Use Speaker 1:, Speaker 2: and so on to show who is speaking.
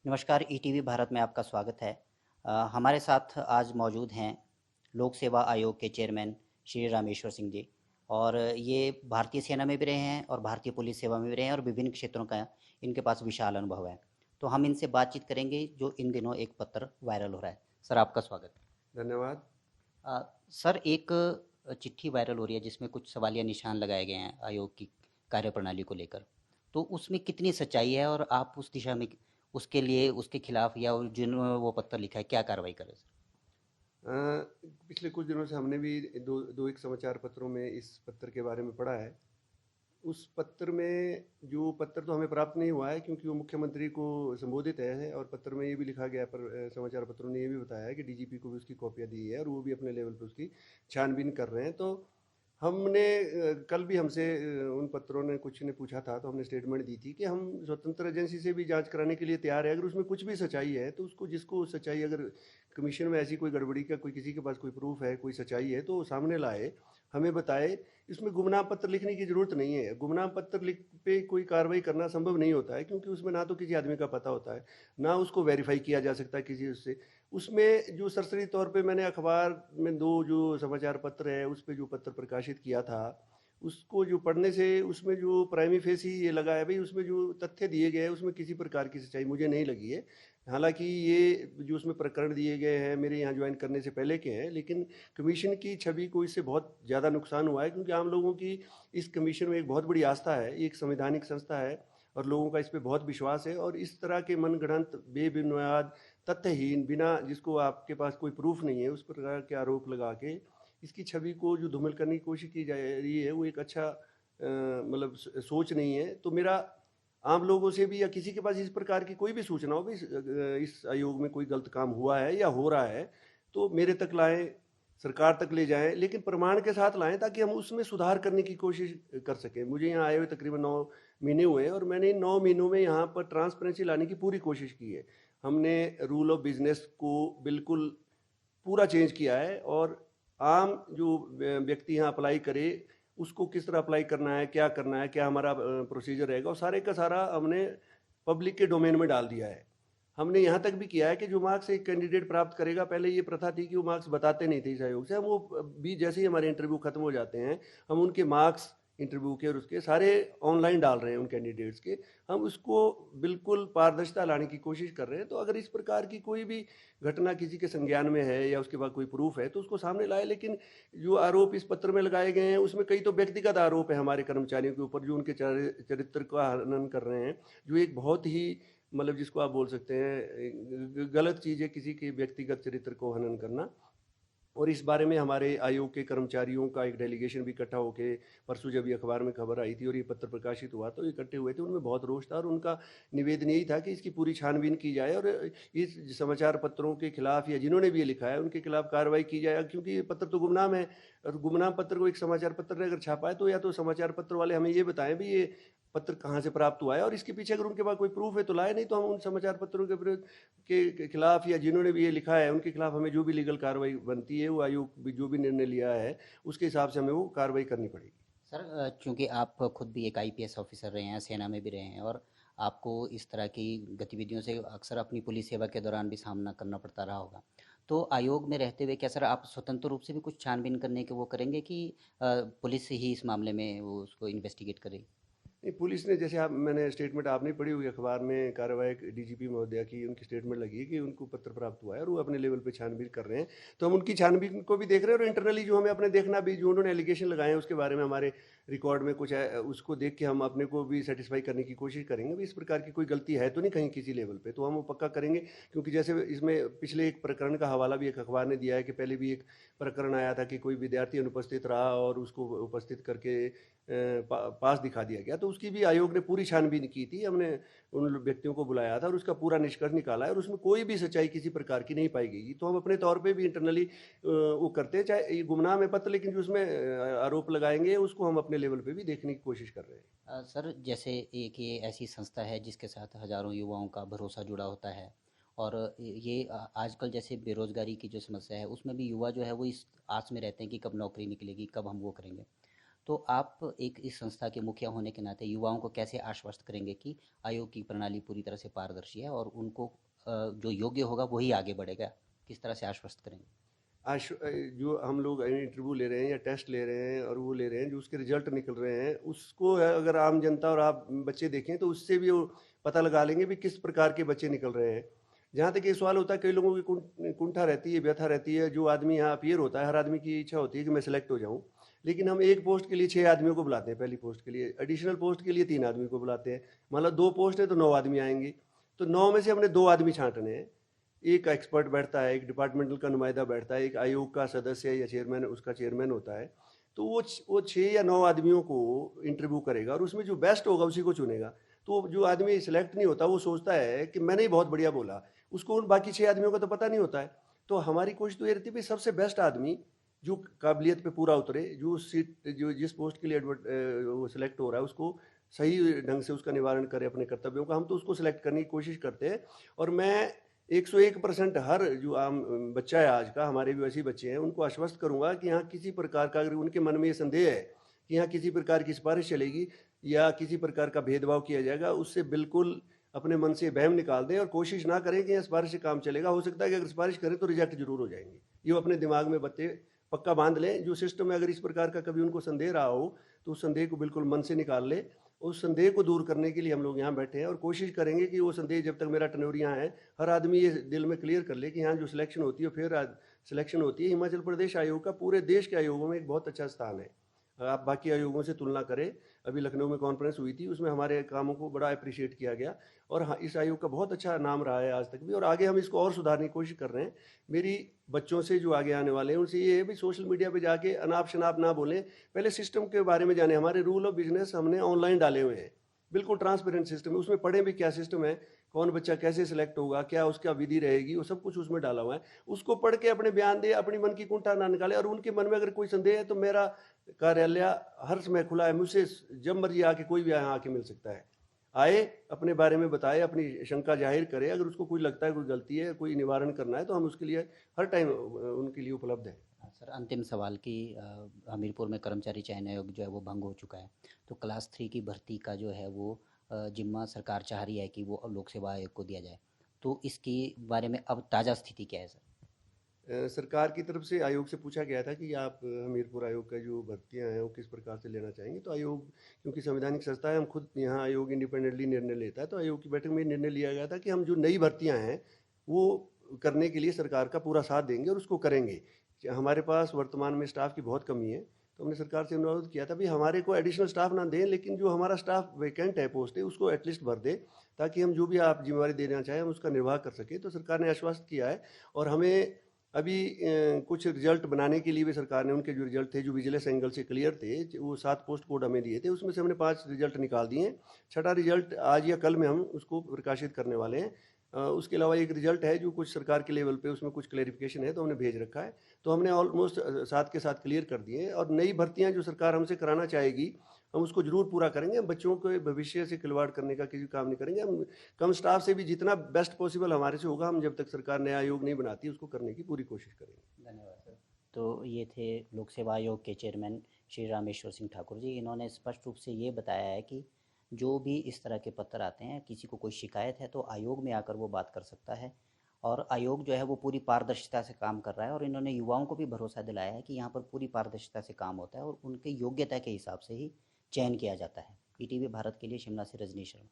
Speaker 1: नमस्कार, ईटीवी भारत में आपका स्वागत है। हमारे साथ आज मौजूद हैं लोक सेवा आयोग के चेयरमैन श्री रामेश्वर सिंह जी। और ये भारतीय सेना में भी रहे हैं और भारतीय पुलिस सेवा में भी रहे हैं और विभिन्न क्षेत्रों का इनके पास विशाल अनुभव है। तो हम इनसे बातचीत करेंगे जो इन दिनों एक पत्र वायरल हो रहा है। सर, आपका स्वागत है।
Speaker 2: धन्यवाद।
Speaker 1: सर, एक चिट्ठी वायरल हो रही है जिसमें कुछ सवालिया निशान लगाए गए हैं आयोग की कार्यप्रणाली को लेकर। तो उसमें कितनी सच्चाई है और आप उस दिशा में उसके लिए उसके खिलाफ या जिन्होंने वो पत्र लिखा है क्या कार्रवाई करें सर?
Speaker 2: अ, पिछले कुछ दिनों से हमने भी दो दो एक समाचार पत्रों में इस पत्र के बारे में पढ़ा है। उस पत्र में जो पत्र तो हमें प्राप्त नहीं हुआ है क्योंकि वो मुख्यमंत्री को संबोधित है और पत्र में ये भी लिखा गया है, पर समाचार पत्रों ने ये भी बताया है कि डीजीपी को भी उसकी कॉपियाँ दी है और वो भी अपने लेवल पे उसकी छानबीन कर रहे हैं। तो हमने कल भी हमसे उन पत्रों ने कुछ ने पूछा था, तो हमने स्टेटमेंट दी थी कि हम स्वतंत्र एजेंसी से भी जांच कराने के लिए तैयार है। अगर उसमें कुछ भी सच्चाई है तो उसको, जिसको सच्चाई, अगर कमीशन में ऐसी कोई गड़बड़ी का कोई किसी के पास कोई प्रूफ है, कोई सच्चाई है, तो वो सामने लाए, हमें बताए। इसमें गुमनाम पत्र लिखने की ज़रूरत नहीं है। गुमनाम पत्र लिख पे कोई कार्रवाई करना संभव नहीं होता है क्योंकि उसमें ना तो किसी आदमी का पता होता है, ना उसको वेरीफाई किया जा सकता है किसी उससे। उसमें जो सरसरी तौर पे मैंने अखबार में 2 जो समाचार पत्र है, उस पे जो पत्र प्रकाशित किया था, उसको जो पढ़ने से उसमें जो प्राइमी फेसी ये लगा है भई, उसमें जो तथ्य दिए गए हैं, उसमें किसी प्रकार की सच्चाई मुझे नहीं लगी है। हालाँकि ये जो उसमें प्रकरण दिए गए हैं, मेरे यहाँ जॉइन करने से पहले के हैं, लेकिन कमीशन की छवि को इससे बहुत ज़्यादा नुकसान हुआ है क्योंकि आम लोगों की इस कमीशन में एक बहुत बड़ी आस्था है। ये एक संवैधानिक संस्था है और लोगों का इस पे बहुत विश्वास है, और इस तरह के मनगढ़ंत, बेबुनियाद, तथ्यहीन, बिना जिसको आपके पास कोई प्रूफ नहीं है, उस प्रकार के आरोप लगा के इसकी छवि को जो धूमिल करने की कोशिश की जा रही है, वो एक अच्छा मतलब सोच नहीं है। तो मेरा आम लोगों से भी या किसी के पास इस प्रकार की कोई भी सूचना हो भी इस आयोग में कोई गलत काम हुआ है या हो रहा है, तो मेरे तक लाएं, सरकार तक ले जाएं, लेकिन प्रमाण के साथ लाएं ताकि हम उसमें सुधार करने की कोशिश कर सकें। मुझे यहाँ आए हुए तकरीबन 9 महीने हुए हैं और मैंने इन 9 महीनों में यहाँ पर ट्रांसपेरेंसी लाने की पूरी कोशिश की है। हमने रूल ऑफ बिजनेस को बिल्कुल पूरा चेंज किया है, और आम जो व्यक्ति यहाँ अप्लाई करे, उसको किस तरह अप्लाई करना है, क्या हमारा प्रोसीजर रहेगा, और सारे का सारा हमने पब्लिक के डोमेन में डाल दिया है। हमने यहाँ तक भी किया है कि जो मार्क्स एक कैंडिडेट प्राप्त करेगा, पहले ये प्रथा थी कि वो मार्क्स बताते नहीं थे इस आयोग से, हम वो भी जैसे ही हमारे इंटरव्यू खत्म हो जाते हैं, हम उनके मार्क्स इंटरव्यू के और उसके सारे ऑनलाइन डाल रहे हैं उन कैंडिडेट्स के। हम उसको बिल्कुल पारदर्शिता लाने की कोशिश कर रहे हैं। तो अगर इस प्रकार की कोई भी घटना किसी के संज्ञान में है या उसके पास कोई प्रूफ है तो उसको सामने लाए। लेकिन जो आरोप इस पत्र में लगाए गए हैं, उसमें कई तो व्यक्तिगत आरोप है हमारे कर्मचारियों के ऊपर, जो उनके चरित्र का हनन कर रहे हैं, जो एक बहुत ही, मतलब जिसको आप बोल सकते हैं गलत चीज़ है, किसी के व्यक्तिगत चरित्र को हनन करना। और इस बारे में हमारे आयोग के कर्मचारियों का एक डेलीगेशन भी इकट्ठा होके, परसों जब ये अखबार में खबर आई थी और ये पत्र प्रकाशित हुआ, तो इकट्ठे हुए थे। उनमें बहुत रोष था और उनका निवेदन यही था कि इसकी पूरी छानबीन की जाए और इस समाचार पत्रों के खिलाफ या जिन्होंने भी ये लिखा है उनके खिलाफ कार्रवाई की जाए, क्योंकि ये पत्र तो गुमनाम है। और गुमनाम पत्र को एक समाचार पत्र ने अगर छापा है, तो या तो समाचार पत्र वाले हमें ये बताएं भी ये पत्र कहाँ से प्राप्त हुआ है, और इसके पीछे अगर उनके पास कोई प्रूफ है तो लाए, नहीं तो हम उन समाचार पत्रों के विरुद्ध के खिलाफ या जिन्होंने भी ये लिखा है उनके खिलाफ हमें जो भी लीगल कार्रवाई बनती है, वो आयोग भी जो भी निर्णय लिया है उसके हिसाब से हमें वो कार्रवाई करनी पड़ेगी।
Speaker 1: सर, चूंकि आप खुद भी एक आईपीएस ऑफिसर रहे हैं, सेना में भी रहे हैं और आपको इस तरह की गतिविधियों से अक्सर अपनी पुलिस सेवा के दौरान भी सामना करना पड़ता रहा होगा। तो आयोग में रहते हुए क्या सर आप स्वतंत्र रूप से भी कुछ छानबीन करने के वो करेंगे कि पुलिस ही इस मामले में वो उसको इन्वेस्टिगेट करे?
Speaker 2: नहीं, पुलिस ने, जैसे आप, मैंने स्टेटमेंट आपने पढ़ी होगी अखबार में, कार्यवाहक डीजीपी महोदया की उनकी स्टेटमेंट लगी है कि उनको पत्र प्राप्त हुआ है और वो अपने लेवल पे छानबीन कर रहे हैं। तो हम उनकी छानबीन को भी देख रहे हैं, और इंटरनली जो हमें अपने देखना भी, जो उन्होंने एलिगेशन लगाए हैं उसके बारे में हमारे रिकॉर्ड में कुछ है, उसको देख के हम अपने को भी सेटिस्फाई करने की कोशिश करेंगे भी इस प्रकार की कोई गलती है तो नहीं कहीं किसी लेवल पे, तो हम वो पक्का करेंगे। क्योंकि जैसे इसमें पिछले एक प्रकरण का हवाला भी एक अखबार ने दिया है कि पहले भी एक प्रकरण आया था कि कोई विद्यार्थी अनुपस्थित रहा और उसको उपस्थित करके पास दिखा दिया गया, तो उसकी भी आयोग ने पूरी छानबीन की थी। हमने उन व्यक्तियों को बुलाया था और उसका पूरा निष्कर्ष निकाला है, और उसमें कोई भी सच्चाई किसी प्रकार की नहीं पाई गई। तो हम अपने तौर पे भी इंटरनली वो करते हैं, चाहे ये गुमनाम है पत्र, लेकिन जो उसमें आरोप लगाएंगे उसको हम अपने लेवल पे भी देखने की कोशिश कर रहे हैं।
Speaker 1: सर, जैसे एक ये ऐसी संस्था है जिसके साथ हजारों युवाओं का भरोसा जुड़ा होता है और ये आजकल जैसे बेरोजगारी की जो समस्या है उसमें भी युवा जो है वो इस आस में रहते हैं कि कब नौकरी निकलेगी, कब हम वो करेंगे। तो आप एक इस संस्था के मुखिया होने के नाते युवाओं को कैसे आश्वस्त करेंगे कि आयोग की प्रणाली पूरी तरह से पारदर्शी है और उनको जो योग्य होगा वही आगे बढ़ेगा? किस तरह से आश्वस्त करेंगे?
Speaker 2: जो हम लोग इंटरव्यू ले रहे हैं या टेस्ट ले रहे हैं और वो ले रहे हैं, जो उसके रिजल्ट निकल रहे हैं, उसको अगर आम जनता और आप बच्चे देखें तो उससे भी वो पता लगा लेंगे भी किस प्रकार के बच्चे निकल रहे हैं। जहाँ तक ये सवाल होता है, कई लोगों की कुंठा रहती है, व्यथा रहती है। जो आदमी यहाँ अपीयर होता है, हर आदमी की इच्छा होती है कि मैं सिलेक्ट हो जाऊँ, लेकिन हम एक पोस्ट के लिए 6 आदमियों को बुलाते हैं। पहली पोस्ट के लिए, एडिशनल पोस्ट के लिए 3 आदमी को बुलाते हैं। मतलब 2 पोस्ट है तो 9 आदमी आएंगे, तो 9 में से हमने 2 आदमी छांटने हैं। एक एक्सपर्ट बैठता है, एक डिपार्टमेंटल का नुमाइंदा बैठता है, एक आयोग का सदस्य या चेयरमैन, उसका चेयरमैन होता है। तो वो 6 या 9 आदमियों को इंटरव्यू करेगा और उसमें जो बेस्ट होगा उसी को चुनेगा। तो जो आदमी सिलेक्ट नहीं होता वो सोचता है कि मैंने ही बहुत बढ़िया बोला, उसको उन बाकी 6 आदमियों का तो पता नहीं होता है। तो हमारी कोशिश तो ये रहती है सबसे बेस्ट आदमी जो काबिलियत पे पूरा उतरे, जो सीट, जो जिस पोस्ट के लिए वो सिलेक्ट हो रहा है, उसको सही ढंग से उसका निवारण करे अपने कर्तव्यों का। हम तो उसको सिलेक्ट करने की कोशिश करते हैं। और मैं 101% हर जो आम बच्चा है आज का, हमारे भी वैसे ही बच्चे हैं, उनको आश्वस्त करूंगा कि यहाँ किसी प्रकार का, अगर उनके मन में ये संदेह है कि यहाँ किसी प्रकार की सिफारिश चलेगी या किसी प्रकार का भेदभाव किया जाएगा, उससे बिल्कुल अपने मन से वहम निकाल दें और कोशिश ना करें कि यहाँ सिफारिश से काम चलेगा। हो सकता है कि अगर सिफारिश करें तो रिजेक्ट जरूर हो जाएंगे। ये वो अपने दिमाग में बच्चे पक्का बांध लें। जो सिस्टम में अगर इस प्रकार का कभी उनको संदेह रहा हो तो उस संदेह को बिल्कुल मन से निकाल ले। उस संदेह को दूर करने के लिए हम लोग यहाँ बैठे हैं और कोशिश करेंगे कि वो संदेह, जब तक मेरा टनूर यहाँ है, हर आदमी ये दिल में क्लियर कर ले कि यहाँ जो सिलेक्शन होती है, फिर सिलेक्शन होती है, हिमाचल प्रदेश आयोग का पूरे देश के आयोगों में एक बहुत अच्छा स्थान है। आप बाकी आयोगों से तुलना करें, अभी लखनऊ में कॉन्फ्रेंस हुई थी, उसमें हमारे कामों को बड़ा अप्रिशिएट किया गया और हाँ, इस आयोग का बहुत अच्छा नाम रहा है आज तक भी, और आगे हम इसको और सुधारने की कोशिश कर रहे हैं। मेरी बच्चों से जो आगे आने वाले हैं उनसे ये है भी सोशल मीडिया पे जाके अनाप शनाप ना बोलें, पहले सिस्टम के बारे में जाने। हमारे रूल ऑफ बिजनेस हमने ऑनलाइन डाले हुए हैं, बिल्कुल ट्रांसपेरेंट सिस्टम है, उसमें पढ़ें भी क्या सिस्टम है, कौन बच्चा कैसे सिलेक्ट होगा, क्या उसका विधि रहेगी, वो सब कुछ उसमें डाला हुआ है। उसको पढ़ के अपने बयान दे, अपनी मन की कुंठा ना निकाले। और उनके मन में अगर कोई संदेह है तो मेरा कार्यालय हर समय खुला है, मुझसे जब मर्जी आके कोई भी यहाँ आके मिल सकता है। आए, अपने बारे में बताए, अपनी शंका जाहिर करे। अगर उसको कोई लगता है कोई गलती है, कोई निवारण करना है, तो हम उसके लिए हर टाइम उनके लिए उपलब्ध है।
Speaker 1: सर, अंतिम सवाल कि हमीरपुर में कर्मचारी चयन आयोग जो है वो भंग हो चुका है, तो क्लास 3 की भर्ती का जो है वो जिम्मा सरकार चाह रही है कि वो अब लोक सेवा आयोग को दिया जाए, तो इसके बारे में अब ताज़ा स्थिति क्या है सर?
Speaker 2: सरकार की तरफ से आयोग से पूछा गया था कि आप हमीरपुर आयोग का जो भर्तियां हैं वो किस प्रकार से लेना चाहेंगे। तो आयोग, क्योंकि संवैधानिक संस्था है, हम खुद यहाँ आयोग इंडिपेंडेंटली निर्णय लेता है, तो आयोग की बैठक में निर्णय लिया गया था कि हम जो नई भर्तियां हैं वो करने के लिए सरकार का पूरा साथ देंगे और उसको करेंगे। हमारे पास वर्तमान में स्टाफ की बहुत कमी है, तो हमने सरकार से अनुरोध किया था भी हमारे को एडिशनल स्टाफ ना दें, लेकिन जो हमारा स्टाफ वैकेंट है, पोस्ट है, उसको एटलीस्ट भर दे, ताकि हम जो भी आप जिम्मेवारी देना चाहें हम उसका निर्वाह कर सके। तो सरकार ने आश्वस्त किया है। और हमें अभी कुछ रिजल्ट बनाने के लिए भी सरकार ने, उनके जो रिजल्ट थे जो विजिलेंस एंगल से क्लियर थे, वो 7 पोस्ट कोड हमें दिए थे, उसमें से हमने 5 रिजल्ट निकाल दिए हैं। छठा रिजल्ट आज या कल में हम उसको प्रकाशित करने वाले हैं। उसके अलावा एक रिजल्ट है जो कुछ सरकार के लेवल पे, उसमें कुछ क्लेरिफिकेशन है, तो हमने भेज रखा है। तो हमने ऑलमोस्ट साथ के साथ क्लियर कर दिए हैं। और नई भर्तियां जो सरकार हमसे कराना चाहेगी हम उसको जरूर पूरा करेंगे। हम बच्चों के भविष्य से खिलवाड़ करने का किसी काम नहीं करेंगे। हम कम स्टाफ से भी जितना बेस्ट पॉसिबल हमारे से होगा, हम जब तक सरकार नया आयोग नहीं बनाती उसको करने की पूरी कोशिश करेंगे।
Speaker 1: धन्यवाद सर। तो ये थे लोक सेवा आयोग के चेयरमैन श्री रामेश्वर सिंह ठाकुर जी। इन्होंने स्पष्ट रूप से ये बताया है कि जो भी इस तरह के पत्र आते हैं, किसी को कोई शिकायत है तो आयोग में आकर वो बात कर सकता है, और आयोग जो है वो पूरी पारदर्शिता से काम कर रहा है। और इन्होंने युवाओं को भी भरोसा दिलाया है कि यहाँ पर पूरी पारदर्शिता से काम होता है और उनके योग्यता के हिसाब से ही चयन किया जाता है। ईटीवी भारत के लिए शिमला से रजनी शर्मा।